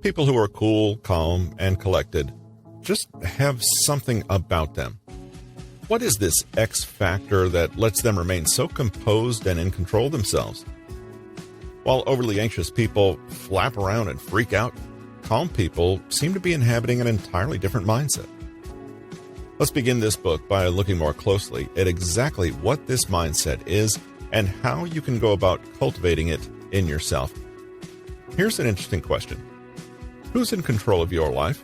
People who are cool, calm, and collected just have something about them. What is this X factor that lets them remain so composed and in control of themselves? While overly anxious people flap around and freak out, calm people seem to be inhabiting an entirely different mindset. Let's begin this book by looking more closely at exactly what this mindset is and how you can go about cultivating it in yourself. Here's an interesting question. Who's in control of your life?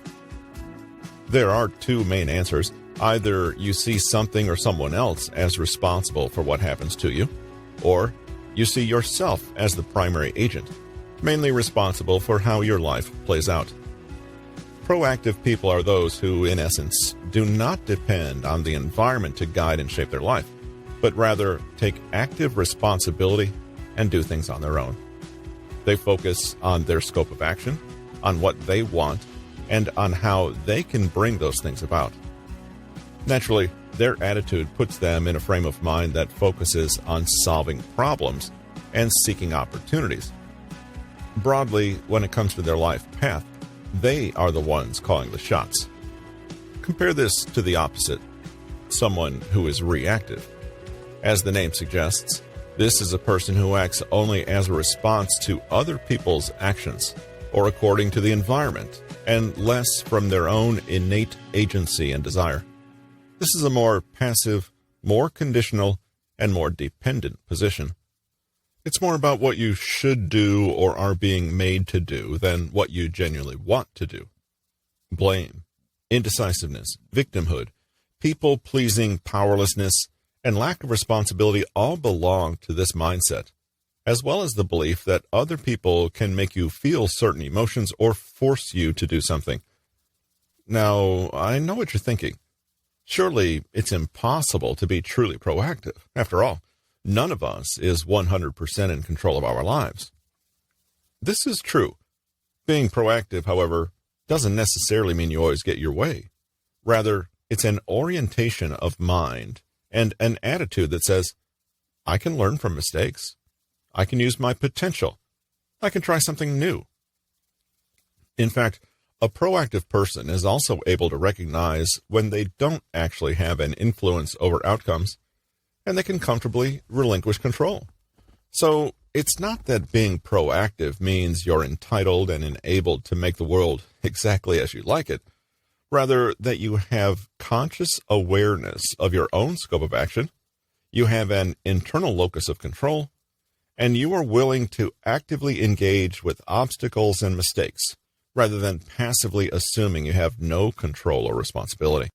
There are two main answers. Either you see something or someone else as responsible for what happens to you, or you see yourself as the primary agent, mainly responsible for how your life plays out. Proactive people are those who, in essence, do not depend on the environment to guide and shape their life, but rather take active responsibility and do things on their own. They focus on their scope of action, on what they want, and on how they can bring those things about. Naturally, their attitude puts them in a frame of mind that focuses on solving problems and seeking opportunities. Broadly, when it comes to their life path, they are the ones calling the shots. Compare this to the opposite, someone who is reactive. As the name suggests, this is a person who acts only as a response to other people's actions or according to the environment, and less from their own innate agency and desire. This is a more passive, more conditional, and more dependent position. It's more about what you should do or are being made to do than what you genuinely want to do. Blame, indecisiveness, victimhood, people-pleasing powerlessness, and lack of responsibility all belong to this mindset, as well as the belief that other people can make you feel certain emotions or force you to do something. Now, I know what you're thinking. Surely it's impossible to be truly proactive. After all, none of us is 100% in control of our lives. This is true. Being proactive, however, doesn't necessarily mean you always get your way. Rather, it's an orientation of mind and an attitude that says, I can learn from mistakes. I can use my potential. I can try something new. In fact, a proactive person is also able to recognize when they don't actually have an influence over outcomes, and they can comfortably relinquish control. So it's not that being proactive means you're entitled and enabled to make the world exactly as you like it. Rather, that you have conscious awareness of your own scope of action, you have an internal locus of control, and you are willing to actively engage with obstacles and mistakes, rather than passively assuming you have no control or responsibility.